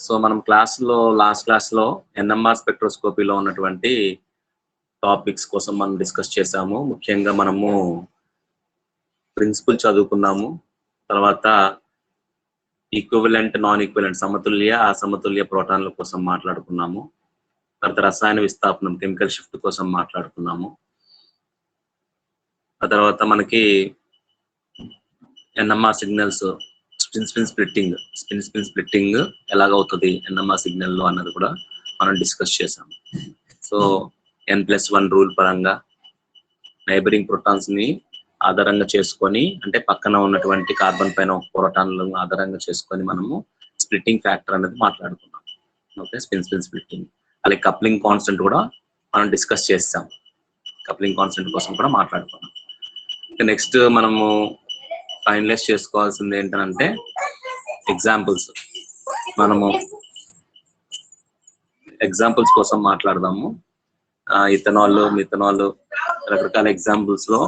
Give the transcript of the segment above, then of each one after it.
So మనం last క్లాస్లో NMR స్పెక్ట్రోస్కోపీలో ఉన్నటువంటి టాపిక్స్ కోసం మనం డిస్కస్ చేసాము. ముఖ్యంగా మనము ప్రిన్సిపల్ చదువుకున్నాము, తర్వాత ఈక్వివలెంట్ నాన్ ఈక్వివలెంట్ సమతుల్య అసమతుల్య ప్రోటాన్ల కోసం మాట్లాడుకున్నాము, తర్వాత రసాయన విస్థాపనం కెమికల్ షిఫ్ట్ కోసం మాట్లాడుకున్నాము. ఆ తర్వాత మనకి ఎన్ఎంఆర్ సిగ్నల్స్ స్పిన్ స్ప్లిట్టింగ్ ఎలాగవుతుంది ఎన్ఎంఆర్ సిగ్నల్ లో అన్నది కూడా మనం డిస్కస్ చేసాము. సో N+1 రూల్ పరంగా నైబరింగ్ ప్రోటాన్స్ ని ఆధారంగా చేసుకొని, అంటే పక్కన ఉన్నటువంటి కార్బన్ పైన ప్రోటాన్లను ఆధారంగా చేసుకొని మనము స్ప్లిట్టింగ్ ఫ్యాక్టర్ అనేది మాట్లాడుకున్నాం. Okay, spin splitting. అలాగే కప్లింగ్ కాన్స్టెంట్ కూడా మనం డిస్కస్ చేస్తాం. కప్లింగ్ కాన్స్టెంట్ కోసం కూడా మాట్లాడుకున్నాం. నెక్స్ట్ మనము ఫైనలైజ్ చేసుకోవాల్సింది ఏంటంటే ఎగ్జాంపుల్స్. మనము ఎగ్జాంపుల్స్ కోసం మాట్లాడదాము. ఇథనాల్, మిథనాల్, రకరకాల ఎగ్జాంపుల్స్ లో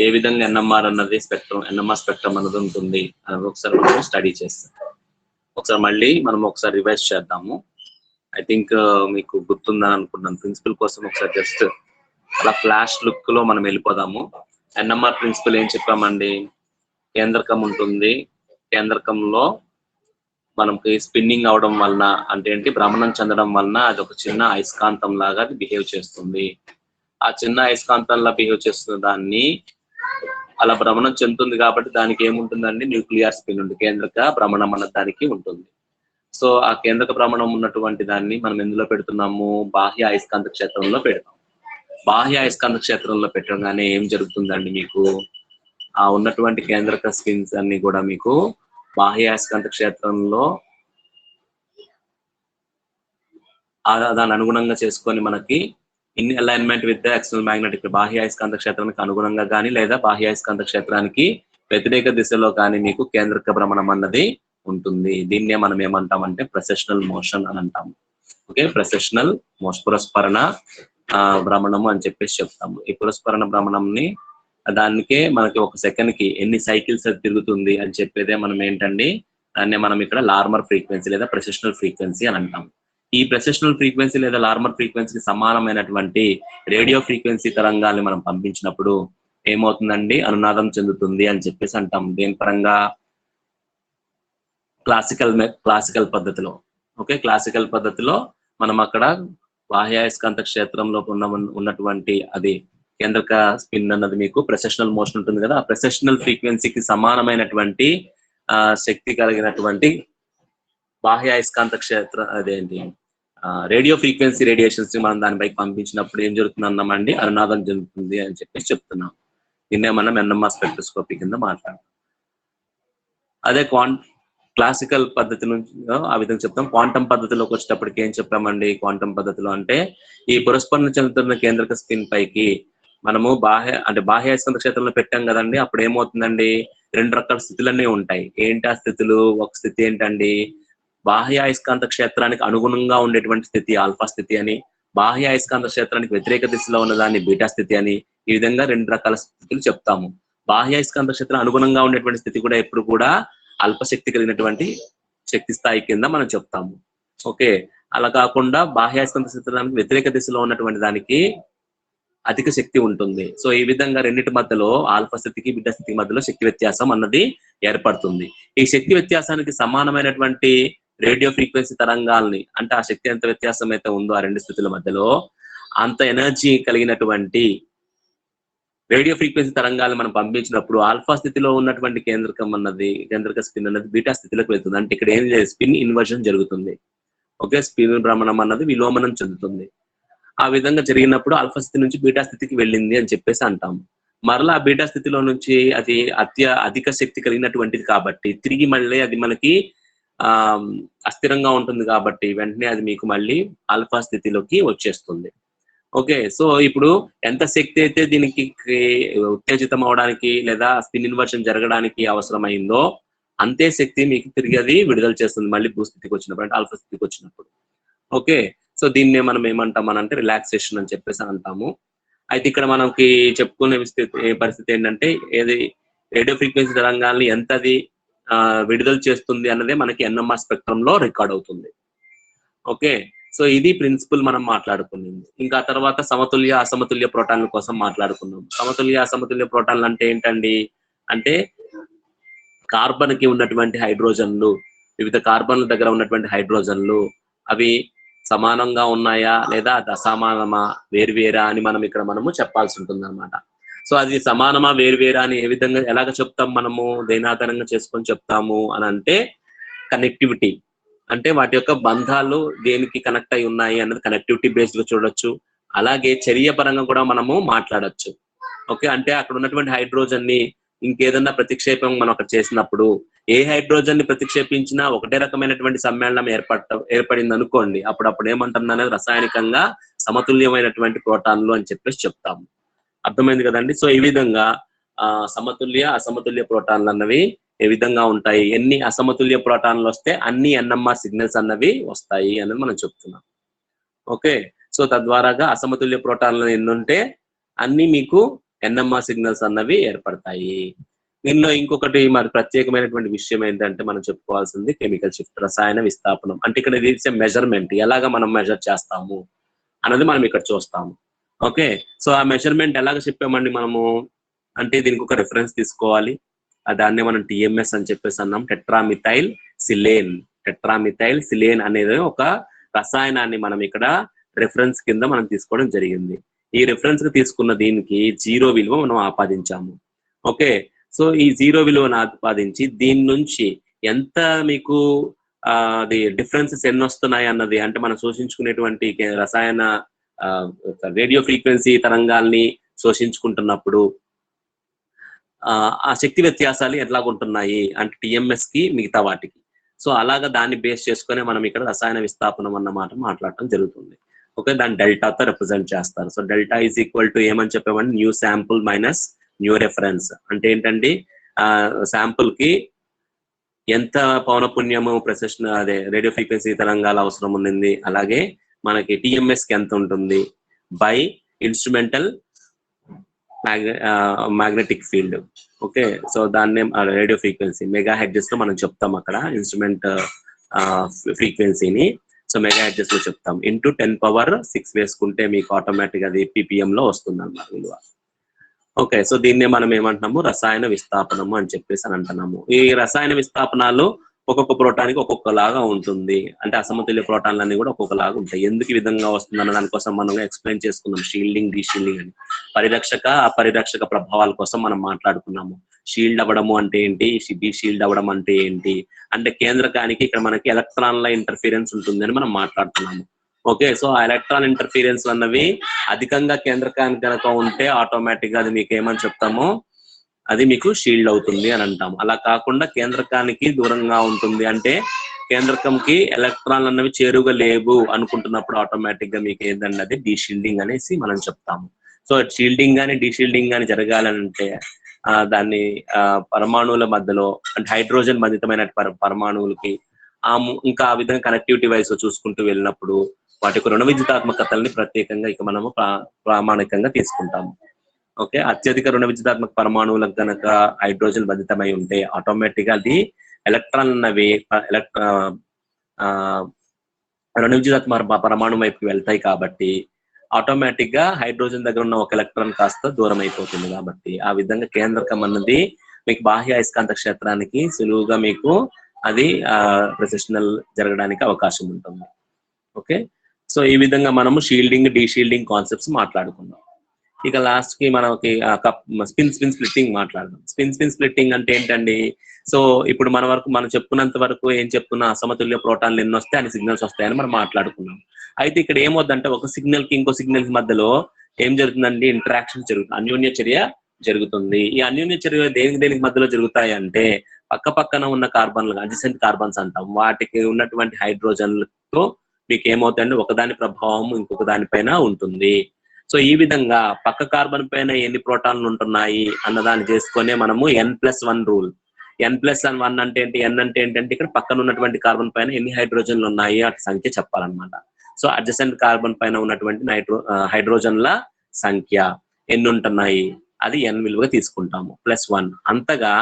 ఏ విధంగా ఎన్ఎంఆర్ స్పెక్ట్రమ్ అన్నది ఉంటుంది అనేది ఒకసారి మనం స్టడీ చేస్తాం. ఒకసారి రివైజ్ చేద్దాము. ఐ థింక్ మీకు గుర్తుందని అనుకుంటున్నాను. ప్రిన్సిపల్ కోసం ఒకసారి జస్ట్ అలా ఫ్లాష్ లుక్ లో మనం వెళ్ళిపోదాము. ఎన్ఎంఆర్ ప్రిన్సిపల్ ఏం చెప్పామండి? కేంద్రకం ఉంటుంది. కేంద్రకంలో మనకి స్పిన్నింగ్ అవడం వలన, అంటే ఏంటి, భ్రమణం చెందడం వలన అది ఒక చిన్న అయస్కాంతం లాగా అది బిహేవ్ చేస్తుంది. ఆ చిన్న అయస్కాంతంలా బిహేవ్ చేస్తున్న దాన్ని, అలా భ్రమణం చెందుతుంది కాబట్టి దానికి ఏముంటుందండి? న్యూక్లియర్ స్పిన్ ఉంది. కేంద్రక భ్రమణం అన్న దానికి ఉంటుంది. సో ఆ కేంద్రక భ్రమణం ఉన్నటువంటి దాన్ని మనం ఎందులో పెడుతున్నాము? బాహ్య అయస్కాంత క్షేత్రంలో పెడతాం. బాహ్య అయస్కాంత క్షేత్రంలో పెట్టగానే ఏం జరుగుతుందండి? మీకు ఆ ఉన్నటువంటి కేంద్రక స్పిన్స్ అన్ని కూడా మీకు బాహ్య అయస్కాంత క్షేత్రంలో దాని అనుగుణంగా చేసుకొని మనకి in alignment with the external magnetic, బాహ్య అయస్కాంత క్షేత్రానికి అనుగుణంగా కానీ లేదా బాహ్య అయస్కాంత క్షేత్రానికి వ్యతిరేక దిశలో కానీ మీకు కేంద్రక భ్రమణం అన్నది ఉంటుంది. దీన్నే మనం ఏమంటామంటే ప్రెసెషనల్ మోషన్ అని అంటాము. ఓకే, ప్రెసెషనల్ మోషన్, పురస్పరణ భ్రమణము అని చెప్పేసి చెప్తాము. ఈ పురస్పరణ భ్రమణంని దానికే మనకి ఒక సెకండ్ కి ఎన్ని సైకిల్స్ అది తిరుగుతుంది అని చెప్పేదే మనం ఏంటండి, దాన్నే మనం ఇక్కడ లార్మర్ ఫ్రీక్వెన్సీ లేదా ప్రెసెషనల్ ఫ్రీక్వెన్సీ అని అంటాం. ఈ ప్రెసెషనల్ ఫ్రీక్వెన్సీ లేదా లార్మర్ ఫ్రీక్వెన్సీకి సమానమైనటువంటి రేడియో ఫ్రీక్వెన్సీ తరంగాల్ని మనం పంపించినప్పుడు ఏమవుతుందండి? అనునాదం చెందుతుంది అని చెప్పేసి అంటాం. దేని పరంగా? క్లాసికల్ పద్ధతిలో. ఓకే, క్లాసికల్ పద్ధతిలో మనం అక్కడ బాహ్యాయస్కాంత క్షేత్రంలో ఉన్నటువంటి అది కేంద్రక స్పిన్ అన్నది మీకు ప్రెసెషనల్ మోషన్ ఉంటుంది కదా, ఆ ప్రెసెషనల్ ఫ్రీక్వెన్సీకి సమానమైనటువంటి శక్తి కలిగినటువంటి బాహ్య అయస్కాంత అదేంటి రేడియో ఫ్రీక్వెన్సీ రేడియేషన్స్ ని మనం దానిపై పంపించినప్పుడు ఏం జరుగుతుంది అన్నామండి? అనునాదం జరుగుతుంది అని చెప్పేసి చెప్తున్నాం. దీన్నే మనం ఎన్ఎంఆర్ స్పెక్ట్రోస్కోపీ కింద మాట్లాడతాం. అదే క్లాసికల్ పద్ధతి నుంచి ఆ విధంగా చెప్తాం. క్వాంటం పద్ధతిలోకి వచ్చేటప్పటికి ఏం చెప్పామండి? క్వాంటం పద్ధతిలో అంటే ఈ పురస్పరణ చెందుతున్న కేంద్రక స్పిన్ పైకి మనము బాహ్య అయస్కాంత క్షేత్రంలో పెట్టాం కదండి. అప్పుడు ఏమవుతుందండి? రెండు రకాల స్థితులన్నీ ఉంటాయి. ఏంటి ఆ స్థితులు? ఒక స్థితి ఏంటండి? బాహ్య అయస్కాంత క్షేత్రానికి అనుగుణంగా ఉండేటువంటి స్థితి ఆల్ఫా స్థితి అని, బాహ్య అయస్కాంత క్షేత్రానికి వ్యతిరేక దిశలో ఉన్నదాన్ని బీటా స్థితి అని, ఈ విధంగా రెండు రకాల స్థితులు చెప్తాము. బాహ్య అయస్కాంత క్షేత్రం అనుగుణంగా ఉండేటువంటి స్థితి కూడా ఎప్పుడు కూడా అల్పశక్తి కలిగినటువంటి శక్తి స్థాయి కింద మనం చెప్తాము. ఓకే, అలా కాకుండా బాహ్య అయస్కాంత క్షేత్రానికి వ్యతిరేక దిశలో ఉన్నటువంటి దానికి అధిక శక్తి ఉంటుంది. సో ఈ విధంగా రెండింటి మధ్యలో ఆల్ఫా స్థితికి బీటా స్థితికి మధ్యలో శక్తి వ్యత్యాసం అన్నది ఏర్పడుతుంది. ఈ శక్తి వ్యత్యాసానికి సమానమైనటువంటి రేడియో ఫ్రీక్వెన్సీ తరంగాల్ని, అంటే ఆ శక్తి ఎంత వ్యత్యాసం అయితే ఉందో ఆ రెండు స్థితుల మధ్యలో అంత ఎనర్జీ కలిగినటువంటి రేడియో ఫ్రీక్వెన్సీ తరంగాలను మనం పంపించినప్పుడు ఆల్ఫా స్థితిలో ఉన్నటువంటి కేంద్రక స్పిన్ అన్నది బీటా స్థితిలోకి వెళ్తుంది. అంటే ఇక్కడ ఏం లేదు, స్పిన్ ఇన్వర్షన్ జరుగుతుంది. ఓకే, స్పిన్ భ్రమణం అన్నది విలోమనం చెందుతుంది. ఆ విధంగా జరిగినప్పుడు ఆల్ఫా స్థితి నుంచి బీటా స్థితికి వెళ్ళింది అని చెప్పేసి అంటాం. మరలా ఆ బీటా స్థితిలో నుంచి అది అధిక శక్తి కలిగినటువంటిది కాబట్టి తిరిగి మళ్ళీ అది మనకి అస్థిరంగా ఉంటుంది కాబట్టి వెంటనే అది మీకు మళ్ళీ ఆల్ఫా స్థితిలోకి వచ్చేస్తుంది. ఓకే, సో ఇప్పుడు ఎంత శక్తి అయితే దీనికి ఉత్తేజితం అవడానికి లేదా స్పిన్ ఇన్వర్షన్ జరగడానికి అవసరమైందో అంతే శక్తి మీకు తిరిగి అది విడుదల చేస్తుంది మళ్ళీ భూస్థితికి వచ్చినప్పుడు, అంటే ఆల్ఫా స్థితికి వచ్చినప్పుడు. ఓకే, సో దీన్నే మనం ఏమంటాం అంటే రిలాక్సేషన్ అని చెప్పేసి అంటాము. అయితే ఇక్కడ మనకి చెప్పుకునే పరిస్థితి ఏంటంటే ఏది రేడియో ఫ్రీక్వెన్సీ తరంగాల్ని ఎంతది విడుదల చేస్తుంది అన్నదే మనకి ఎన్ఎంఆర్ స్పెక్ట్రమ్ లో రికార్డ్ అవుతుంది. ఓకే, సో ఇది ప్రిన్సిపల్ మనం మాట్లాడుకునింది. ఇంకా తర్వాత సమతుల్య అసమతుల్య ప్రోటాన్ల కోసం మాట్లాడుకున్నాం. సమతుల్య అసమతుల్య ప్రోటాన్లు అంటే ఏంటండి అంటే కార్బన్ కి ఉన్నటువంటి హైడ్రోజన్లు, వివిధ కార్బన్ల దగ్గర ఉన్నటువంటి హైడ్రోజన్లు అవి సమానంగా ఉన్నాయా లేదా అది అసమానమా వేరువేరా అని మనము చెప్పాల్సి ఉంటుంది అనమాట. సో అది సమానమా వేరువేరా అని ఏ విధంగా ఎలాగ చెప్తాం మనము, దేనాధారంగా చేసుకొని చెప్తాము అని అంటే కనెక్టివిటీ, అంటే వాటి యొక్క బంధాలు దేనికి కనెక్ట్ అయి ఉన్నాయి అన్నది కనెక్టివిటీ బేస్డ్ గా చూడొచ్చు. అలాగే చర్య పరంగా కూడా మనము మాట్లాడొచ్చు. ఓకే, అంటే అక్కడ ఉన్నటువంటి హైడ్రోజన్ ని ఇంకేదన్నా ప్రతిక్షేపం మనం అక్కడ చేసినప్పుడు ఏ హైడ్రోజన్ ని ప్రతిక్షేపించినా ఒకటే రకమైనటువంటి సమ్మేళనం ఏర్పడింది అనుకోండి, అప్పుడు ఏమంటుంది అనేది రసాయనికంగా సమతుల్యమైనటువంటి ప్రోటాన్లు అని చెప్పేసి చెప్తాము. అర్థమైంది కదండి. సో ఈ విధంగా సమతుల్య అసమతుల్య ప్రోటాన్లు అన్నవి ఏ విధంగా ఉంటాయి, ఎన్ని అసమతుల్య ప్రోటాన్లు వస్తే అన్ని NMR సిగ్నల్స్ అన్నవి వస్తాయి అనేది మనం చెప్తున్నాం. ఓకే, సో తద్వారాగా అసమతుల్య ప్రోటాన్లు ఎన్ని ఉంటే అన్ని మీకు NMR సిగ్నల్స్ అన్నవి ఏర్పడతాయి. దీనిలో ఇంకొకటి మరి ప్రత్యేకమైనటువంటి విషయం ఏంటంటే మనం చెప్పుకోవాల్సింది కెమికల్ షిఫ్ట్, రసాయన విస్థాపనం. అంటే ఇక్కడ ఇది మెజర్మెంట్, ఎలాగ మనం మెజర్ చేస్తాము అన్నది మనం ఇక్కడ చూస్తాము. ఓకే, సో ఆ మెజర్మెంట్ ఎలాగ చెప్పామండి మనము అంటే దీనికి ఒక రిఫరెన్స్ తీసుకోవాలి. దాన్ని మనం TMS అని చెప్పేసి అన్నాం, టెట్రామిథైల్ సిలేన్. టెట్రామిథైల్ సిలేన్ అనేది ఒక రసాయనాన్ని మనం ఇక్కడ రిఫరెన్స్ కింద మనం తీసుకోవడం జరిగింది. ఈ రిఫరెన్స్ కి తీసుకున్న దీనికి 0 విలువ మనం ఆపాదించాము. ఓకే, సో ఈ 0 విలువను ఆపాదించి దీని నుంచి ఎంత మీకు అది డిఫరెన్సెస్ ఎన్ని వస్తున్నాయి అన్నది, అంటే మనం శోషించుకునేటువంటి రసాయన రేడియో ఫ్రీక్వెన్సీ తరంగాల్ని శోషించుకుంటున్నప్పుడు ఆ శక్తి వ్యత్యాసాలు ఎట్లాగుంటున్నాయి అంటే TMS కి మిగతా వాటికి. సో అలాగా దాన్ని బేస్ చేసుకునే మనం ఇక్కడ రసాయన విస్థాపనం అన్నమాట మాట్లాడటం జరుగుతుంది. ఓకే, దాన్ని డెల్టాతో రిప్రజెంట్ చేస్తారు. So delta is equal to ఏమని చెప్పామంటే nu sample minus nu reference. అంటే ఏంటండి శాంపుల్ కి ఎంత పౌనపుణ్యము ప్రెసెషన్ అదే రేడియో ఫ్రీక్వెన్సీ తరంగాలు అవసరం ఉంది, అలాగే మనకి TMS కి ఎంత ఉంటుంది by instrumental magnetic field. Okay, so దాన్ని రేడియో ఫ్రీక్వెన్సీ మెగా హెడ్జెస్ లో మనం చెప్తాం అక్కడ ఇన్స్ట్రుమెంట్ ఫ్రీక్వెన్సీని. సో మెగా హెడ్జెస్ లో చెప్తాం ఇంటూ 10⁶ వేసుకుంటే మీకు ఆటోమేటిక్ అది PPM లో వస్తుంది అన్నమాట విలువ. ఓకే, సో దీన్నే మనం ఏమంటున్నాము రసాయన విస్థాపనము అని చెప్పేసి అని అంటున్నాము. ఈ రసాయన విస్థాపనాలు ఒక్కొక్క ప్రోటానికి ఒక్కొక్కలాగా ఉంటుంది, అంటే అసమతుల్య ప్రోటాన్లు అన్ని కూడా ఒక్కొక్కలాగా ఉంటాయి. ఎందుకు ఈ విధంగా వస్తుంది అన్న దానికోసం మనం ఎక్స్ప్లెయిన్ చేసుకున్నాం, షీల్డింగ్ డీషీల్డింగ్ అని. పరిరక్షక అపరిరక్షక ప్రభావాల కోసం మనం మాట్లాడుకున్నాము. షీల్డ్ అవ్వడము అంటే ఏంటి, డీషీల్డ్ అవ్వడం అంటే ఏంటి, అంటే కేంద్రకానికి ఇక్కడ మనకి ఎలక్ట్రాన్ల ఇంటర్ఫీరెన్స్ ఉంటుంది అని మనం మాట్లాడుతున్నాము. ఓకే, సో ఆ ఎలక్ట్రాన్ ఇంటర్ఫీరెన్స్ అన్నవి అధికంగా కేంద్రకానికి కనుక ఉంటే ఆటోమేటిక్ గా అది మీకు ఏమని చెప్తాము, అది మీకు షీల్డ్ అవుతుంది అని అంటాం. అలా కాకుండా కేంద్రకానికి దూరంగా ఉంటుంది అంటే కేంద్రకంకి ఎలక్ట్రాన్లు అన్నవి చేరుగా లేవు అనుకుంటున్నప్పుడు ఆటోమేటిక్ గా మీకు ఏంటంటే అది డీషీల్డింగ్ అనేసి మనం చెప్తాము. సో షీల్డింగ్ గానీ డీషీల్డింగ్ గానీ జరగాలంటే దాన్ని పరమాణువుల మధ్యలో అంటే హైడ్రోజన్ బంధితమైన పరమాణువులకి ఇంకా ఆ విధంగా కనెక్టివిటీ వైస్ చూసుకుంటూ వెళ్ళినప్పుడు వాటి యొక్క రుణ విద్యుతాత్మకతల్ని ప్రత్యేకంగా ఇక మనము ప్రామాణికంగా తీసుకుంటాము. ఓకే, అత్యధిక రుణ విద్యుతాత్మక పరమాణువులకు కనుక హైడ్రోజన్ బంధితమై ఉంటే ఆటోమేటిక్ గా అది ఎలక్ట్రాన్ అన్నవి రుణ విద్యుతాత్మక పరమాణు వైపుకి వెళ్తాయి కాబట్టి ఆటోమేటిక్ గా హైడ్రోజన్ దగ్గర ఉన్న ఒక ఎలక్ట్రాన్ కాస్త దూరం అయిపోతుంది. కాబట్టి ఆ విధంగా కేంద్రకం అన్నది మీకు బాహ్య అయస్కాంత క్షేత్రానికి సులువుగా మీకు అది ప్రెసిషనల్ జరగడానికి అవకాశం ఉంటుంది. ఓకే, సో ఈ విధంగా మనము షీల్డింగ్ డీషీల్డింగ్ కాన్సెప్ట్స్ మాట్లాడుకున్నాం. ఇక లాస్ట్ కి మనకి స్పిన్ స్ప్లిట్టింగ్ మాట్లాడదాం. స్పిన్ స్ప్లిట్టింగ్ అంటే ఏంటండి, సో ఇప్పుడు మనం చెప్పుకున్నంత వరకు ఏం చెప్తున్నా అసమతుల్య ప్రోటాన్లు ఎన్ని వస్తాయి అన్ని సిగ్నల్స్ వస్తాయని మనం మాట్లాడుకున్నాం. అయితే ఇక్కడ ఏమవుద్దంటే ఒక సిగ్నల్ కి ఇంకో సిగ్నల్ మధ్యలో ఏం జరుగుతుందండి, ఇంటరాక్షన్ జరుగుతుంది, అన్యోన్య చర్య జరుగుతుంది. ఈ అన్యోన్య చర్య దేనికి మధ్యలో జరుగుతాయి అంటే పక్క పక్కన ఉన్న కార్బన్లు అడ్జసెంట్ కార్బన్స్ అంటాం, వాటికి ఉన్నటువంటి హైడ్రోజన్లతో మీకు ఏమవుతాయంటే ఒకదాని ప్రభావం ఇంకొక దానిపైన ఉంటుంది. సో ఈ విధంగా పక్క కార్బన్ పైన ఎన్ని ప్రోటాన్లు ఉంటున్నాయి అన్నదాన్ని చేసుకునే మనము N+1 రూల్. N+1 అంటే ఏంటి, N అంటే ఏంటంటే ఇక్కడ పక్కన ఉన్నటువంటి కార్బన్ పైన ఎన్ని హైడ్రోజన్లు ఉన్నాయి అటు సంఖ్య చెప్పాలన్నమాట. సో అడ్జసెంట్ కార్బన్ పైన ఉన్నటువంటి హైడ్రోజన్ల సంఖ్య ఎన్ని ఉంటున్నాయి అది N విలువగా తీసుకుంటాము +1. అంతగా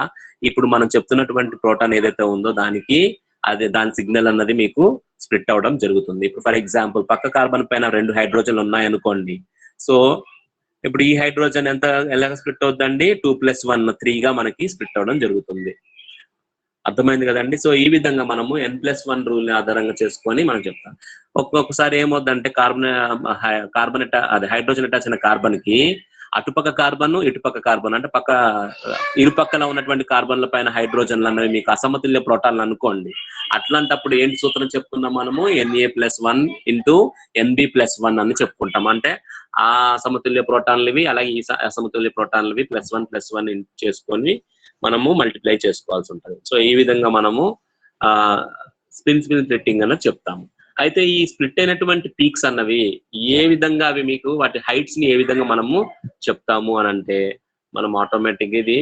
ఇప్పుడు మనం చెప్తున్నటువంటి ప్రోటాన్ ఏదైతే ఉందో దానికి అదే దాని సిగ్నల్ అన్నది మీకు స్ప్లిట్ అవడం జరుగుతుంది. ఇప్పుడు ఫర్ ఎగ్జాంపుల్ పక్క కార్బన్ పైన 2 హైడ్రోజన్లు ఉన్నాయనుకోండి. సో ఇప్పుడు ఈ హైడ్రోజన్ ఎంత ఎలాగ స్ప్లిట్ అవుతుందండి? 2+1 3 గా మనకి స్ప్లిట్ అవడం జరుగుతుంది. అర్థమైంది కదండి. సో ఈ విధంగా మనము N+1 రూల్ ని ఆధారంగా చేసుకొని మనం చెప్తాం. ఒక్కొక్కసారి ఏమవుతుందంటే కార్బన్ అదే హైడ్రోజన్ అటాచ్ అయిన కార్బన్ కి అటుపక్క కార్బన్ ఇటుపక్క కార్బన్ అంటే ఇరుపక్కల ఉన్నటువంటి కార్బన్ల పైన హైడ్రోజన్లు అనేవి మీకు అసమతుల్య ప్రోటాన్లు అనుకోండి. అట్లాంటప్పుడు ఏంటి సూత్రం చెప్పుకుందాం మనము? Na+1 ఇంటూ Nb+1 అని చెప్పుకుంటాం. అంటే ఆ అసమతుల్య ప్రోటాన్లు అలాగే ఈ అసమతుల్య ప్రోటాన్లు +1 చేసుకొని మనము మల్టిప్లై చేసుకోవాల్సి ఉంటుంది. సో ఈ విధంగా మనము స్పిన్ స్ప్లిట్టింగ్ అన్నది చెప్తాము. అయితే ఈ స్ప్లిట్ అయినటువంటి పీక్స్ అన్నవి ఏ విధంగా అవి మీకు వాటి హైట్స్ ని ఏ విధంగా మనము చెప్తాము అని అంటే మనం ఆటోమేటిక్ ఇది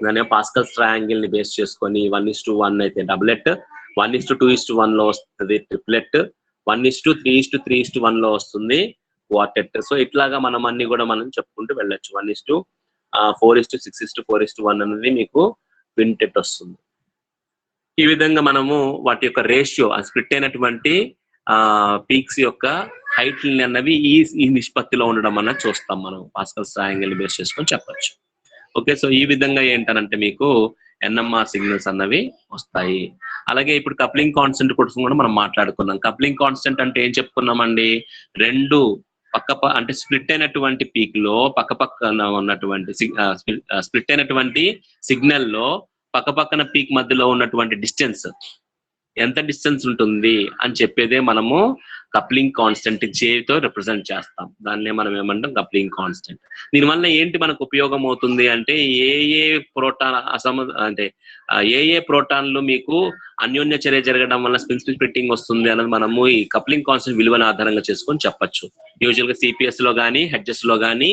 దాని పాస్కల్స్ ట్రయాంగిల్ ని బేస్ చేసుకొని 1:1 అయితే డబులెట్, 1:2:1 లో వస్తుంది ట్రిప్లెట్, 1:3:3:1 లో వస్తుంది క్వార్టెట్. సో ఇట్లాగా మనం అన్ని కూడా మనం చెప్పుకుంటూ వెళ్ళొచ్చు. 1:4:6:4:1 అనేది మీకు క్వింటెట్ వస్తుంది. ఈ విధంగా మనము వాటి యొక్క రేషియో స్ప్లిట్ అయినటువంటి పీక్స్ యొక్క హైట్ అన్నవి ఈ నిష్పత్తిలో ఉండడం అన్నది చూస్తాం మనం పాస్కల్స్ ట్రయాంగిల్ బేస్ చేసుకొని చెప్పొచ్చు. ఓకే, సో ఈ విధంగా ఏంటనంటే మీకు NMR సిగ్నల్స్ అన్నవి వస్తాయి. అలాగే ఇప్పుడు కప్లింగ్ కాన్స్టెంట్ కోసం కూడా మనం మాట్లాడుకున్నాం. కప్లింగ్ కాన్స్టెంట్ అంటే ఏం చెప్పుకున్నామండి? రెండు అంటే స్ప్లిట్ అయినటువంటి పీక్ లో పక్కన ఉన్నటువంటి స్ప్లిట్ అయినటువంటి సిగ్నల్ లో పక్కన పీక్ మధ్యలో ఉన్నటువంటి డిస్టెన్స్ ఎంత డిస్టెన్స్ ఉంటుంది అని చెప్పేదే మనము కప్లింగ్ కాన్స్టెంట్ చేతో రిప్రజెంట్ చేస్తాం. దాన్నే మనం ఏమంటాం? Coupling constant. దీనివల్ల ఏంటి మనకు ఉపయోగం అవుతుంది అంటే ఏ ప్రోటాన్లు మీకు అన్యోన్య చర్య జరగడం వల్ల స్పిన్ స్ప్లిట్టింగ్ వస్తుంది అన్నది మనము ఈ కప్లింగ్ కాన్స్టెంట్ విలువను ఆధారంగా చేసుకొని చెప్పొచ్చు. యూజువల్ గా సిపిఎస్ లో కానీ హెచ్ఎస్ లో కానీ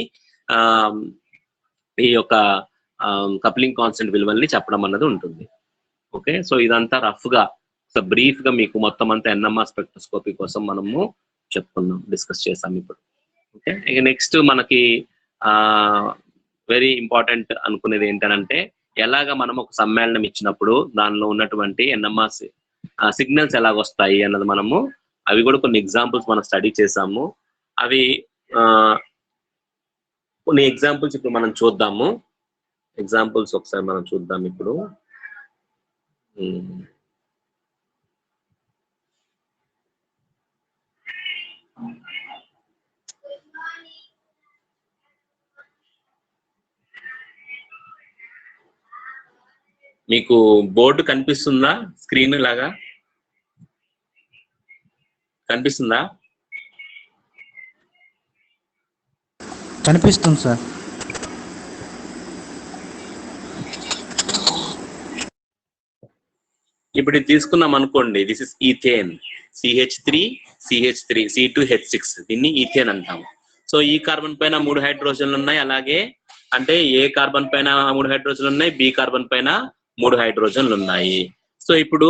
ఈ యొక్క కప్లింగ్ కాన్స్టెంట్ విలువల్ని చెప్పడం అన్నది ఉంటుంది. ఓకే, సో ఇదంతా రఫ్ గా బ్రీఫ్ గా మీకు మొత్తం అంతా NMR స్పెక్ట్రోస్కోపీ కోసం మనము చెప్పుకున్నాం, డిస్కస్ చేసాం ఇప్పుడు. ఓకే, ఇక నెక్స్ట్ మనకి వెరీ ఇంపార్టెంట్ అనుకునేది ఏంటంటే ఎలాగ మనం ఒక సమ్మేళనం ఇచ్చినప్పుడు దానిలో ఉన్నటువంటి NMR సిగ్నల్స్ ఎలాగొస్తాయి అన్నది మనము అవి కూడా కొన్ని ఎగ్జాంపుల్స్ మనం స్టడీ చేసాము. అవి కొన్ని ఎగ్జాంపుల్స్ ఇప్పుడు మనం చూద్దాము. ఎగ్జాంపుల్స్ ఒకసారి మనం చూద్దాం ఇప్పుడు. మీకు బోర్డు కనిపిస్తుందా? స్క్రీన్ లాగా కనిపిస్తుందా? కనిపిస్తుంది సార్. ఇప్పుడు ఇది తీసుకున్నాం అనుకోండి. This is ethane, CH3 C2H6, దీన్ని ఈథేన్ అంటాము. సో ఈ కార్బన్ పైన 3 హైడ్రోజన్లు ఉన్నాయి. అలాగే అంటే ఏ కార్బన్ పైన 3 హైడ్రోజన్లు ఉన్నాయి, బి కార్బన్ పైన 3 హైడ్రోజన్లు ఉన్నాయి. సో ఇప్పుడు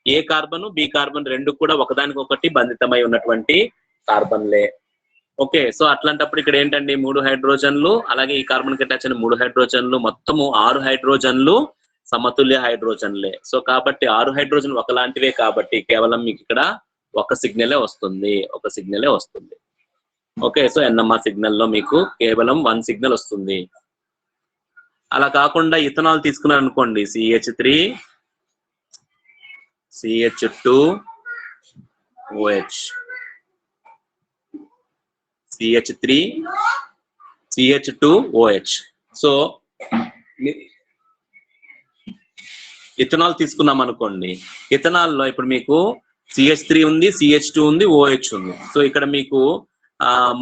ఏ కార్బన్ బి కార్బన్ రెండు కూడా ఒకదానికొకటి బంధితమై ఉన్నటువంటి కార్బన్లే. ఓకే, సో అట్లాంటప్పుడు ఇక్కడ ఏంటండి 3 హైడ్రోజన్లు, అలాగే ఈ కార్బన్ కి అటాచ్ అయిన 3 హైడ్రోజన్లు, మొత్తము 6 హైడ్రోజన్లు సమతుల్య హైడ్రోజన్లే. సో కాబట్టి 6 హైడ్రోజన్ ఒకలాంటివే కాబట్టి కేవలం మీకు ఇక్కడ ఒక సిగ్నలే వస్తుంది. ఓకే, సో NMR సిగ్నల్ లో మీకు కేవలం 1 సిగ్నల్ వస్తుంది. అలా కాకుండా ఇథనాల్ తీసుకున్నారు అనుకోండి, CH3 CH2OH, CH3 CH2OH. So ethanol తీసుకున్నాం అనుకోండి, ఇథనాల్ లో ఇప్పుడు మీకు CH3 ఉంది, CH2 ఉంది, OH ఉంది. సో ఇక్కడ మీకు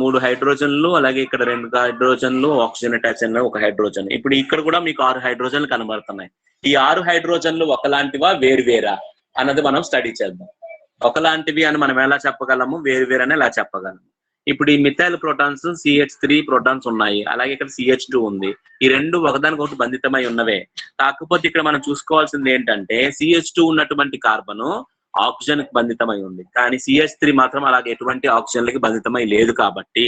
3 హైడ్రోజన్లు, అలాగే ఇక్కడ 2 హైడ్రోజన్లు, ఆక్సిజన్ అటాచ్ అయిన 1 హైడ్రోజన్. ఇప్పుడు ఇక్కడ కూడా మీకు 6 హైడ్రోజన్లు కనబడుతున్నాయి. ఈ 6 హైడ్రోజన్లు ఒకలాంటివా వేరువేరా అన్నది మనం స్టడీ చేద్దాం. ఒకలాంటివి అని మనం ఎలా చెప్పగలము, వేరువేరు అని ఎలా చెప్పగలము? ఇప్పుడు ఈ మిథైల్ ప్రోటాన్స్ CH3 ప్రోటాన్స్ ఉన్నాయి, అలాగే ఇక్కడ CH2 ఉంది. ఈ రెండు ఒకదానికొకటి బంధితమై ఉన్నవే. కాకపోతే ఇక్కడ మనం చూసుకోవాల్సింది ఏంటంటే CH2 ఉన్నటువంటి కార్బను ఆక్సిజన్ కి బంధితమై ఉంది, కానీ CH3 మాత్రం అలాగే ఎటువంటి ఆక్సిజన్లకి బంధితమై లేదు కాబట్టి.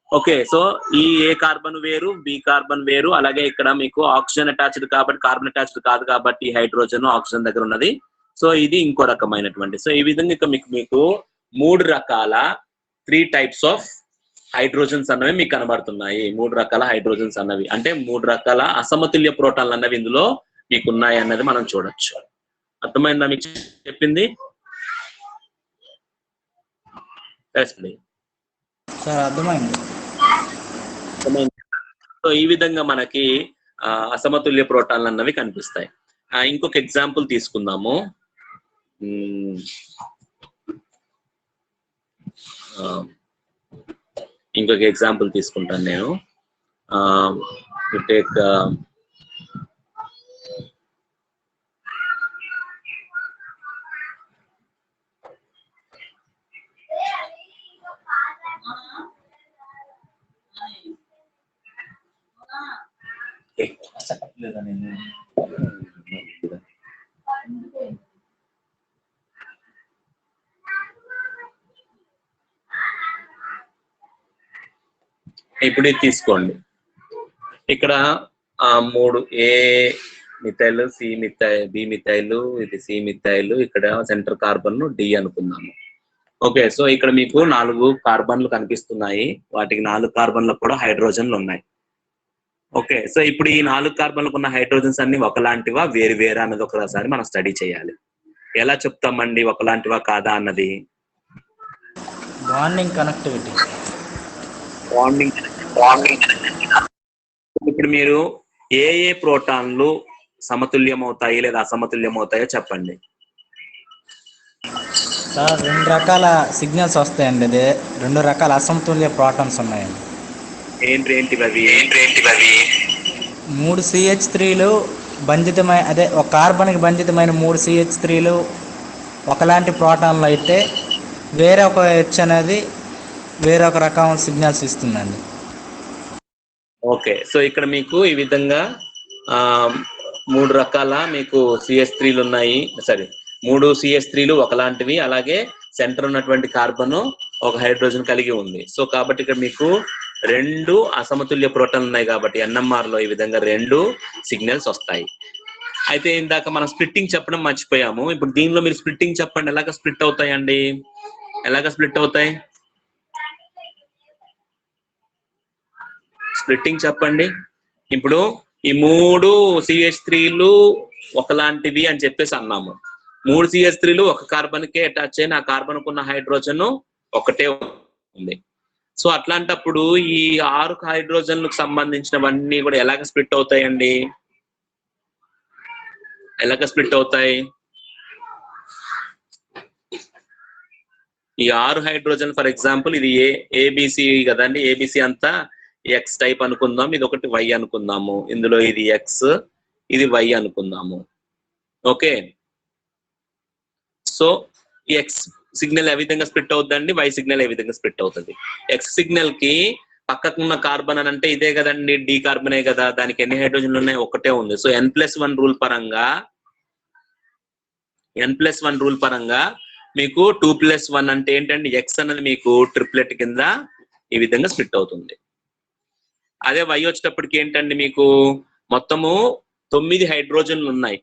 ఓకే, సో ఈ ఏ కార్బన్ వేరు, బి కార్బన్ వేరు, అలాగే ఇక్కడ మీకు ఆక్సిజన్ అటాచ్డ్ కాబట్టి కార్బన్ అటాచ్డ్ కాదు కాబట్టి హైడ్రోజన్ ఆక్సిజన్ దగ్గర ఉన్నది సో ఇది ఇంకో రకమైనటువంటి. సో ఈ విధంగా ఇక మీకు 3 రకాల 3 types ఆఫ్ హైడ్రోజన్స్ అన్నవి మీకు కనబడుతున్నాయి. 3 రకాల హైడ్రోజన్స్ అన్నవి అంటే 3 రకాల అసమతుల్య ప్రోటాన్లు అన్నవి ఇందులో మీకు ఉన్నాయి అన్నది మనం చూడొచ్చు. అర్థమైందా మీకు చెప్పింది? అర్థమైంది. సో ఈ విధంగా మనకి అసమతుల్య ప్రోటాన్లు అన్నవి కనిపిస్తాయి. ఇంకొక ఎగ్జాంపుల్ తీసుకుందాము. ఇంకొక ఎగ్జాంపుల్ తీసుకుంటాను నేను. టేక్ ఇప్పుడు ఇది తీసుకోండి. ఇక్కడ 3 A methyl, C methyl, B methyl, ఇది సి మిథైల్, ఇక్కడ సెంటర్ కార్బన్ డి అనుకుందాము. ఓకే, సో ఇక్కడ మీకు 4 కార్బన్లు కనిపిస్తున్నాయి. వాటికి 4 కార్బన్లకు కూడా హైడ్రోజన్లు ఉన్నాయి. ఓకే, సో ఇప్పుడు ఈ 4 కార్బన్లకు ఉన్న హైడ్రోజన్స్ అన్ని ఒకలాంటివా వేరు వేరే అన్నది ఒకసారి మనం స్టడీ చేయాలి. ఎలా చెప్తామండి ఒకలాంటివా కాదా అన్నది? Bonding connectivity. ఇప్పుడు మీరు ఏ ప్రోటాన్లు సమతుల్యం అవుతాయి లేదా అసమతుల్యం అవుతాయో చెప్పండి. సార్ 2 రకాల సిగ్నల్స్ వస్తాయండి. అదే 2 రకాల అసమతుల్య ప్రోటాన్స్ ఉన్నాయండి. ఏంటివి? 3 CH3లు బంధితమైన, అదే ఒక కార్బన్కి బంధితమైన 3 CH3లు ఒకలాంటి ప్రోటాన్లు అయితే వేరే ఒక H అనేది వేరొక రకం సిగ్నల్స్ ఇస్తుందండి. ఓకే, సో ఇక్కడ మీకు ఈ విధంగా 3 రకాల మీకు CH3లు ఉన్నాయి. సరే, 3 CH3లు ఒకలాంటివి, అలాగే సెంటర్ ఉన్నటువంటి కార్బన్ ఒక హైడ్రోజన్ కలిగి ఉంది. సో కాబట్టి ఇక్కడ మీకు 2 అసమతుల్య ప్రోటాన్లు ఉన్నాయి కాబట్టి NMR లో ఈ విధంగా 2 సిగ్నల్స్ వస్తాయి. అయితే ఇందాక మనం స్ప్లిట్టింగ్ చెప్పడం మర్చిపోయాము. ఇప్పుడు దీనిలో మీరు స్ప్లిట్టింగ్ చెప్పండి. ఎలాగ స్ప్లిట్ అవుతాయండి? ఎలాగ స్ప్లిట్ అవుతాయి? స్ప్లిట్టింగ్ చెప్పండి. ఇప్పుడు ఈ 3 CH3లు ఒకలాంటివి అని చెప్పేసి అన్నాము. 3 CH3లు ఒక కార్బన్ కే అటాచ్ అయిన ఆ కార్బన్ కున్న హైడ్రోజన్ ఒకటే ఉంది. సో అట్లాంటప్పుడు ఈ 6 హైడ్రోజన్లకు సంబంధించినవన్నీ కూడా ఎలాగ స్ప్లిట్ అవుతాయండి? ఎలాగ స్ప్లిట్ అవుతాయి? ఈ 6 హైడ్రోజన్ ఫర్ ఎగ్జాంపుల్ ఇది ఏబిసి కదండి. ఏబిసి అంతా ఎక్స్ టైప్ అనుకుందాం, ఇది ఒకటి వై అనుకుందాము. ఇందులో ఇది ఎక్స్, ఇది వై అనుకుందాము. ఓకే, సో ఈ ఎక్స్ సిగ్నల్ ఏ విధంగా స్ప్లిట్ అవుతుందండి, వై సిగ్నల్ ఏ విధంగా స్ప్లిట్ అవుతుంది? ఎక్స్ సిగ్నల్ కి పక్కకున్న కార్బన్ అని అంటే ఇదే కదండి, డి కార్బనే కదా. దానికి ఎన్ని హైడ్రోజన్లు ఉన్నాయి? ఒకటే ఉంది. సో n+1 రూల్ పరంగా మీకు 2+1 అంటే ఏంటండి? ఎక్స్ అన్నది మీకు ట్రిప్లెట్ కింద ఈ విధంగా స్ప్లిట్ అవుతుంది. అదే వై వచ్చేటప్పటికి ఏంటండి, మీకు మొత్తము 9 హైడ్రోజన్లు ఉన్నాయి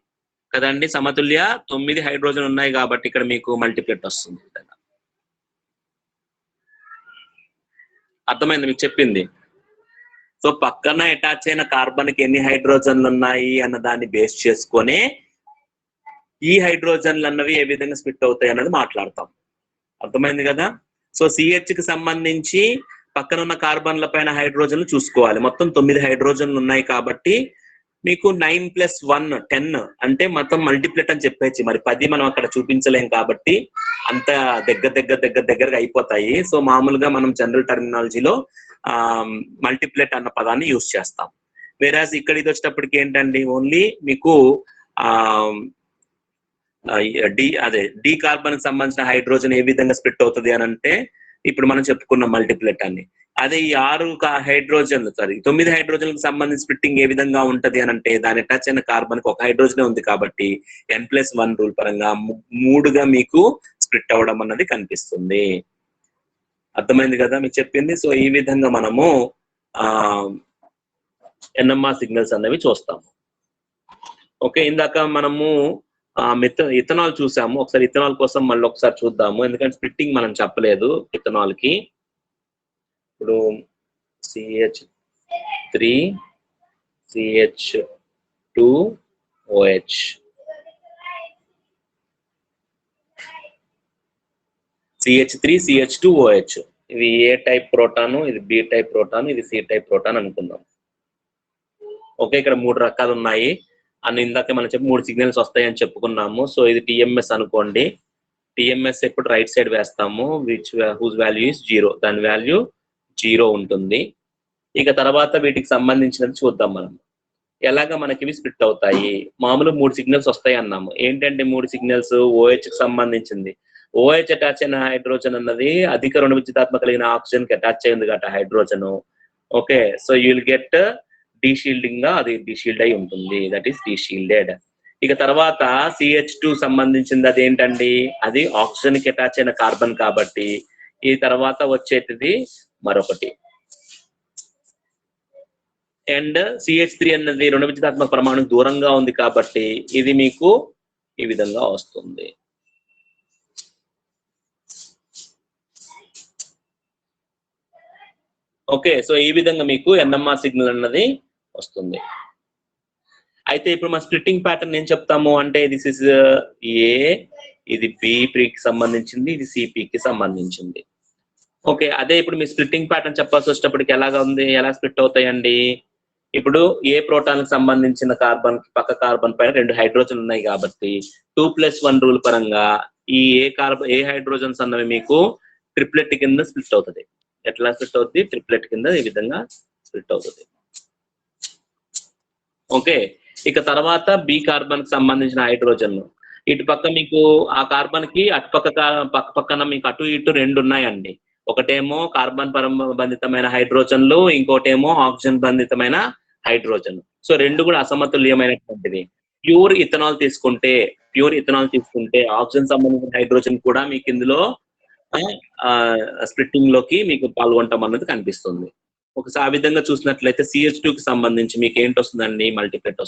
కదండి. సమతుల్య 9 హైడ్రోజన్ ఉన్నాయి కాబట్టి ఇక్కడ మీకు మల్టిప్లెట్ వస్తుంది. అర్థమైంది మీకు చెప్పింది? సో పక్కన అటాచ్ అయిన కార్బన్ కి ఎన్ని హైడ్రోజన్లు ఉన్నాయి అన్న దాన్ని బేస్ చేసుకొని ఈ హైడ్రోజన్లు అన్నవి ఏ విధంగా స్ప్లిట్ అవుతాయి అన్నది మాట్లాడతాం. అర్థమైంది కదా? సో సిహెచ్ కి సంబంధించి పక్కన ఉన్న కార్బన్ల పైన హైడ్రోజన్లు చూసుకోవాలి. మొత్తం 9 హైడ్రోజన్లు ఉన్నాయి కాబట్టి మీకు 9+1 10 అంటే మొత్తం మల్టిప్లెట్ అని చెప్పేసి. మరి 10 మనం అక్కడ చూపించలేం కాబట్టి అంత దగ్గరగా అయిపోతాయి. సో మామూలుగా మనం జనరల్ టర్మినాలజీలో మల్టిప్లెట్ అన్న పదాన్ని యూజ్ చేస్తాం. వేరాజ్ ఇక్కడ ఇది వచ్చేటప్పటికి ఏంటండి, ఓన్లీ మీకు డి కార్బన్ కి సంబంధించిన హైడ్రోజన్ ఏ విధంగా స్ప్లిట్ అవుతుంది అని అంటే ఇప్పుడు మనం చెప్పుకున్న మల్టిప్లెట్ అని. అదే ఈ 9 హైడ్రోజన్లకు సంబంధించి స్ప్లిట్టింగ్ ఏ విధంగా ఉంటది అని అంటే దాని టచ్ అయిన కార్బన్ కి ఒక హైడ్రోజన్ ఉంది కాబట్టి n+1 రూల్ పరంగా 3గా మీకు స్ప్లిట్ అవ్వడం అన్నది కనిపిస్తుంది. అర్థమైంది కదా మీకు చెప్పింది? సో ఈ విధంగా మనము NMR సిగ్నల్స్ అనేవి చూస్తాము. ఓకే, ఇందాక మనము ఇథనాల్ చూసాము. ఒకసారి ఇథనాల్ కోసం మళ్ళీ ఒకసారి చూద్దాము, ఎందుకంటే స్ప్లిట్టింగ్ మనం చెప్పలేదు ఇథనాల్ కి. ఇప్పుడు CH3 CH2OH, CH3 CH2OH, ఇది ఏ టైప్ ప్రోటాను, ఇది బి టైప్ ప్రోటాను, ఇది సి టైప్ ప్రోటాన్ అనుకుందాం. ఓకే, ఇక్కడ 3 రకాలు ఉన్నాయి అని ఇందాక మనం చెప్పి 3 సిగ్నల్స్ వస్తాయని చెప్పుకున్నాము. సో ఇది TMS అనుకోండి. TMS ఎప్పుడు రైట్ సైడ్ వేస్తాము, హూజ్ వాల్యూ ఇస్ 0, దాని వాల్యూ 0 ఉంటుంది. ఇక తర్వాత వీటికి సంబంధించినది చూద్దాం మనం, ఎలాగ మనకి ఇవి స్ప్లిట్ అవుతాయి. మామూలు 3 సిగ్నల్స్ వస్తాయి అన్నాము. ఏంటంటే 3 సిగ్నల్స్ OH కి సంబంధించింది. OH అటాచ్ అయిన హైడ్రోజన్ అన్నది అధిక రుణ విద్యుతాత్మక కలిగిన ఆక్సిజన్ కి అటాచ్ అయింది కాబట్టి hydrogen. Okay, so you will get deshielding గా అది డీషీల్డ్ అయి ఉంటుంది, దట్ ఈస్ డీషీల్డెడ్. ఇక తర్వాత CH2 సంబంధించింది అది ఏంటండి, అది ఆక్సిజన్ కి అటాచ్ అయిన కార్బన్ కాబట్టి ఈ తర్వాత వచ్చేది మరొకటి. అండ్ CH3 అన్నది రుణ విద్యుతాత్మక ప్రమాణం దూరంగా ఉంది కాబట్టి ఇది మీకు ఈ విధంగా వస్తుంది. ఓకే, సో ఈ విధంగా మీకు NMR సిగ్నల్ అన్నది వస్తుంది. అయితే ఇప్పుడు మన స్ప్లిట్టింగ్ ప్యాటర్న్ ఏం చెప్తాము అంటే, దిస్ ఇస్ ఏ, ఇది బికి సంబంధించింది, ఇది సిపికి సంబంధించింది. ఓకే, అదే ఇప్పుడు మీ స్ప్లిట్టింగ్ ప్యాటర్న్ చెప్పాల్సి వచ్చేటప్పటికి ఎలాగా ఉంది, ఎలా స్ప్లిట్ అవుతాయండి. ఇప్పుడు ఏ ప్రోటాన్ కి సంబంధించిన కార్బన్ కి పక్క కార్బన్ పైన 2 హైడ్రోజన్ ఉన్నాయి కాబట్టి 2+1 రూల్ పరంగా ఈ ఏ హైడ్రోజన్స్ అన్నవి మీకు ట్రిప్లెట్ కింద స్ప్లిట్ అవుతుంది. ఎట్లా స్ప్లిట్ అవుతుంది, ట్రిప్లెట్ కింద ఈ విధంగా స్ప్లిట్ అవుతుంది. ఓకే, ఇక తర్వాత బి కార్బన్ కి సంబంధించిన హైడ్రోజన్, ఇటు పక్క మీకు ఆ కార్బన్ కి పక్కన మీకు అటు ఇటు 2 ఉన్నాయండి. ఒకటేమో కార్బన్ బంధితమైన హైడ్రోజన్లు, ఇంకోటేమో ఆక్సిజన్ బంధితమైన హైడ్రోజన్. సో 2 కూడా అసమతుల్యమైనటువంటిది. ప్యూర్ ఇథనాల్ తీసుకుంటే ఆక్సిజన్ సంబంధించిన హైడ్రోజన్ కూడా మీకు ఇందులో స్ప్లిట్టింగ్ లోకి మీకు పాల్గొనటం అన్నది కనిపిస్తుంది. ఒకసారి ఆ విధంగా చూసినట్లయితే CH2 కి సంబంధించి మీకు ఏంటి వస్తుందండి, మల్టీప్లెట్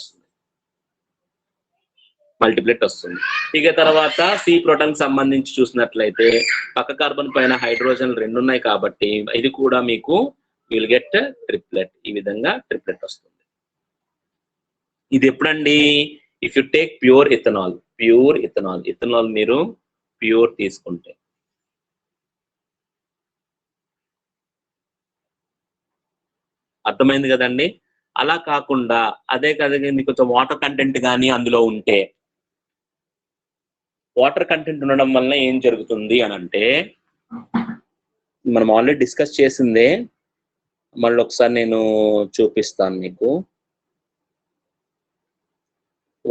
వస్తుంది. ఇక తర్వాత సి ప్రోటాన్ కి సంబంధించి చూసినట్లయితే పక్క కార్బన్ పైన హైడ్రోజన్ 2 ఉన్నాయి కాబట్టి ఇది కూడా మీకు విల్ గెట్ ట్రిప్లెట్. ఈ విధంగా ట్రిప్లెట్ వస్తుంది. ఇది ఎప్పుడండి, if you take pure ethanol మీరు ప్యూర్ తీసుకుంటే. అర్థమైంది కదండి. అలా కాకుండా అదే కదండి కొంచెం వాటర్ కంటెంట్ కానీ అందులో ఉంటే, వాటర్ కంటెంట్ ఉండడం వల్ల ఏం జరుగుతుంది అని అంటే, మనం ఆల్రెడీ డిస్కస్ చేసిందే, మళ్ళీ ఒకసారి నేను చూపిస్తాను మీకు.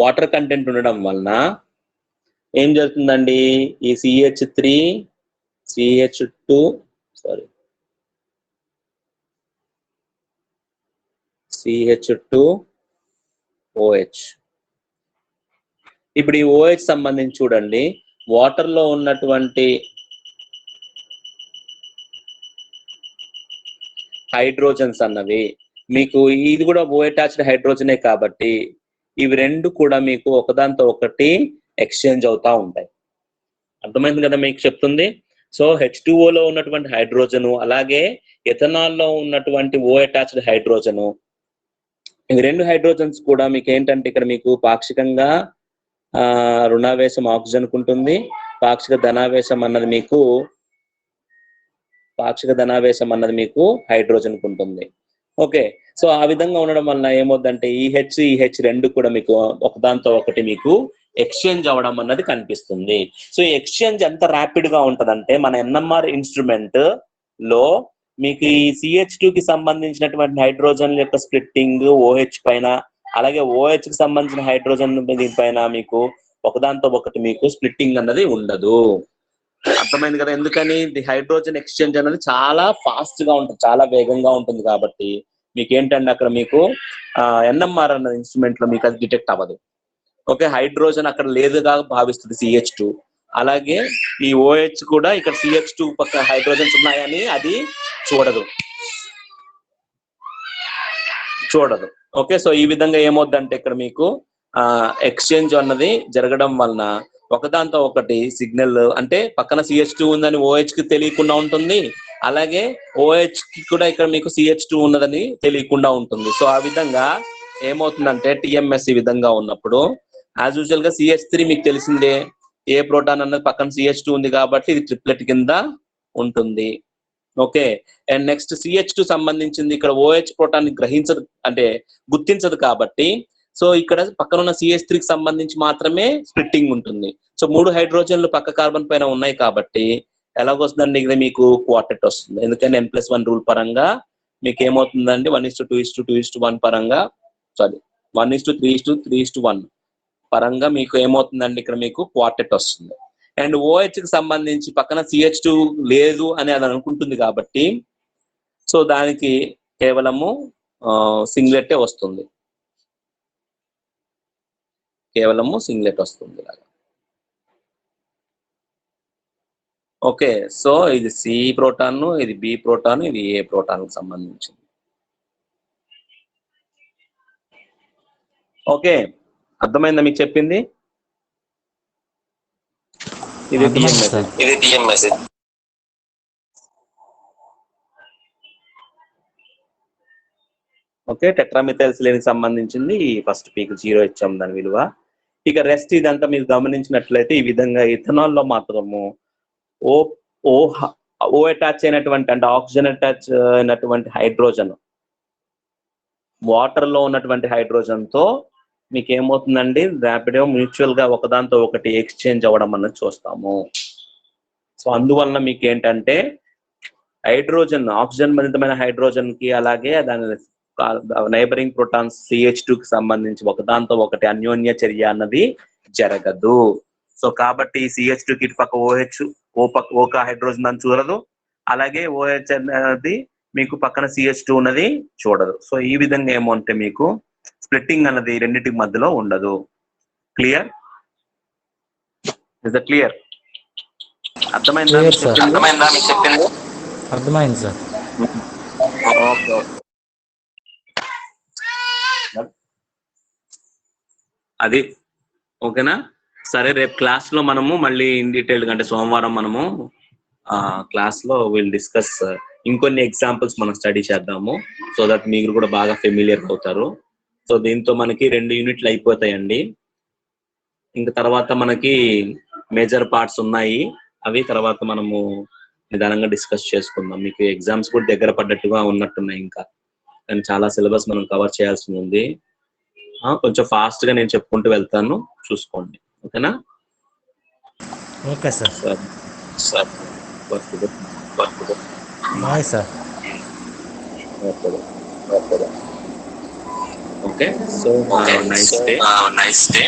వాటర్ కంటెంట్ ఉండడం వలన ఏం జరుగుతుందండి, ఈ CH2 CH2OH. ఇప్పుడు ఈ OH సంబంధించి చూడండి, వాటర్ లో ఉన్నటువంటి హైడ్రోజన్స్ అన్నవి మీకు, ఇది కూడా O అటాచ్డ్ హైడ్రోజనే కాబట్టి ఇవి 2 కూడా మీకు ఒకదాంతో ఒకటి ఎక్స్చేంజ్ అవుతా ఉంటాయి. అర్థమైంది కదా మీకు చెప్తుంది. సో H2O లో ఉన్నటువంటి హైడ్రోజను, అలాగే ఎథనాల్ లో ఉన్నటువంటి O అటాచ్డ్ హైడ్రోజను, ఇవి 2 హైడ్రోజన్స్ కూడా మీకు ఏంటంటే ఇక్కడ మీకు పాక్షికంగా రుణావేశం ఆక్సిజన్ కు ఉంటుంది, పాక్షిక ధనావేశం అన్నది మీకు హైడ్రోజన్ కు ఉంటుంది. ఓకే, సో ఆ విధంగా ఉండడం వల్ల ఏమవుతుందంటే ఈ H 2 కూడా మీకు ఒకదాంతో ఒకటి మీకు ఎక్స్చేంజ్ అవ్వడం అన్నది కనిపిస్తుంది. సో ఈ ఎక్స్చేంజ్ ఎంత ర్యాపిడ్ గా ఉంటదంటే, మన NMR ఇన్స్ట్రుమెంట్ లో మీకు ఈ CH2 కి సంబంధించినటువంటి హైడ్రోజన్ యొక్క స్ప్లిట్టింగ్ OH పైన, అలాగే OH కి సంబంధించిన హైడ్రోజన్ దీనిపైన మీకు ఒకదాంతో ఒకటి మీకు స్ప్లిట్టింగ్ అన్నది ఉండదు. అర్థమైంది కదా. ఎందుకని, ది హైడ్రోజన్ ఎక్స్చేంజ్ అనేది చాలా ఫాస్ట్ గా ఉంటుంది, చాలా వేగంగా ఉంటుంది కాబట్టి మీకు ఏంటంటే అక్కడ మీకు NMR అన్న ఇన్స్ట్రుమెంట్ లో మీకు అది డిటెక్ట్ అవ్వదు. ఓకే, హైడ్రోజన్ అక్కడ లేదుగా భావిస్తుంది CH2. అలాగే ఈ OH కూడా ఇక్కడ CH2 పక్క హైడ్రోజన్స్ ఉన్నాయని అది చూడదు. ఓకే, సో ఈ విధంగా ఏమవుద్దంటే ఇక్కడ మీకు ఎక్స్చేంజ్ అన్నది జరగడం వలన ఒకదాంతో ఒకటి సిగ్నల్ అంటే పక్కన CH2 ఉందని OH కి తెలియకుండా ఉంటుంది, అలాగే OH కి కూడా ఇక్కడ మీకు CH2 ఉన్నదని తెలియకుండా ఉంటుంది. సో ఆ విధంగా ఏమవుతుందంటే TMS ఈ విధంగా ఉన్నప్పుడు యాజ్ యూజువల్ గా CH3 మీకు తెలిసిందే, ఏ ప్రోటాన్ అన్నది పక్కన CH2 ఉంది కాబట్టి ఇది ట్రిప్లెట్ కింద ఉంటుంది. ఓకే, అండ్ నెక్స్ట్ CH2 సంబంధించింది ఇక్కడ OH ప్రోటాన్ గ్రహించదు అంటే గుర్తించదు కాబట్టి సో ఇక్కడ పక్కన ఉన్న CH3కి సంబంధించి మాత్రమే స్ప్లిట్టింగ్ ఉంటుంది. సో 3 హైడ్రోజన్లు పక్క కార్బన్ పైన ఉన్నాయి కాబట్టి ఎలాగొస్తుందండి ఇక్కడ మీకు క్వార్టెట్ వస్తుంది. ఎందుకంటే N+1 రూల్ పరంగా మీకు ఏమవుతుందండి 1:2:2:1 పరంగా సారీ 1:3:3:1 పరంగా మీకు ఏమవుతుందండి ఇక్కడ మీకు క్వార్టెట్ వస్తుంది. అండ్ OH కి సంబంధించి పక్కన CH2 లేదు అని అది అనుకుంటుంది కాబట్టి సో దానికి కేవలము సింగ్లెటే వస్తుంది, కేవలము సింగ్లెట్ వస్తుంది. ఓకే, సో ఇది C ప్రోటాన్, ఇది B ప్రోటాన్, ఇది A ప్రోటాన్ కి సంబంధించింది. ఓకే, అర్థమైందా మీకు చెప్పింది? ఇది TMS. ఓకే, టెట్రామిథైల్సిలేనికి సంబంధించింది ఫస్ట్ పీక్ 0 ఇచ్చాం దాని విలువ. ఇక రెస్ట్ ఇదంతా మీరు గమనించినట్లయితే ఈ విధంగా ఇథనాల్ లో మాత్రము ఓ అటాచ్ అయినటువంటి అంటే ఆక్సిజన్ అటాచ్ అయినటువంటి హైడ్రోజన్ వాటర్ లో ఉన్నటువంటి హైడ్రోజన్ తో మీకు ఏమవుతుందండి ర్యాపిడ్ మ్యూచువల్ గా ఒకదాంతో ఒకటి ఎక్స్చేంజ్ అవ్వడం అన్నది చూస్తాము. సో అందువలన మీకు ఏంటంటే హైడ్రోజన్ ఆక్సిజన్ భరితమైన హైడ్రోజన్ కి అలాగే దాని నైబరింగ్ ప్రోటాన్స్ CH2 కి సంబంధించి ఒకదాంతో ఒకటి అన్యోన్య చర్య అన్నది జరగదు. సో కాబట్టి CH2 కి ఇటు పక్క ఒక హైడ్రోజన్ అని చూడదు, అలాగే OH అనేది మీకు పక్కన CH2 ఉన్నది చూడదు. సో ఈ విధంగా ఏమో అంటే మీకు స్ప్లిట్టింగ్ అన్నది రెండింటికి మధ్యలో ఉండదు. క్లియర్? Is that clear? అర్థమైందా మీకు చెప్పింది? అర్థమైంది సార్. ఓకే, అది ఓకేనా? సరే, రేపు క్లాస్ లో మనము మళ్ళీ ఇన్ డీటెయిల్ అంటే సోమవారం మనము క్లాస్ లో విల్ డిస్కస్ ఇంకొన్ని ఎగ్జాంపుల్స్ మనం స్టడీ చేద్దాము. సో దట్ మీరు కూడా బాగా ఫెమిలియర్ అవుతారు. సో దీంతో మనకి 2 యూనిట్లు అయిపోతాయండి. ఇంకా తర్వాత మనకి మేజర్ పార్ట్స్ ఉన్నాయి, అవి తర్వాత మనము నిదానంగా డిస్కస్ చేసుకుందాం. మీకు ఎగ్జామ్స్ కూడా దగ్గర పడ్డట్టుగా ఉన్నట్టున్నాయి, ఇంకా కానీ చాలా సిలబస్ మనం కవర్ చేయాల్సి ఉంది. కొంచెం ఫాస్ట్ గా నేను చెప్పుకుంటూ వెళ్తాను, చూసుకోండి. ఓకేనా? Okay sir. Sir bye sir. Okay, so nice day.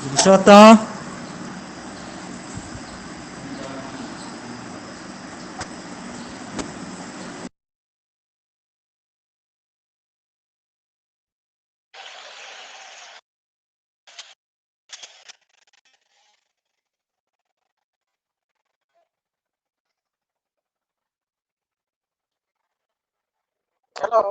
Purushottam, Hello.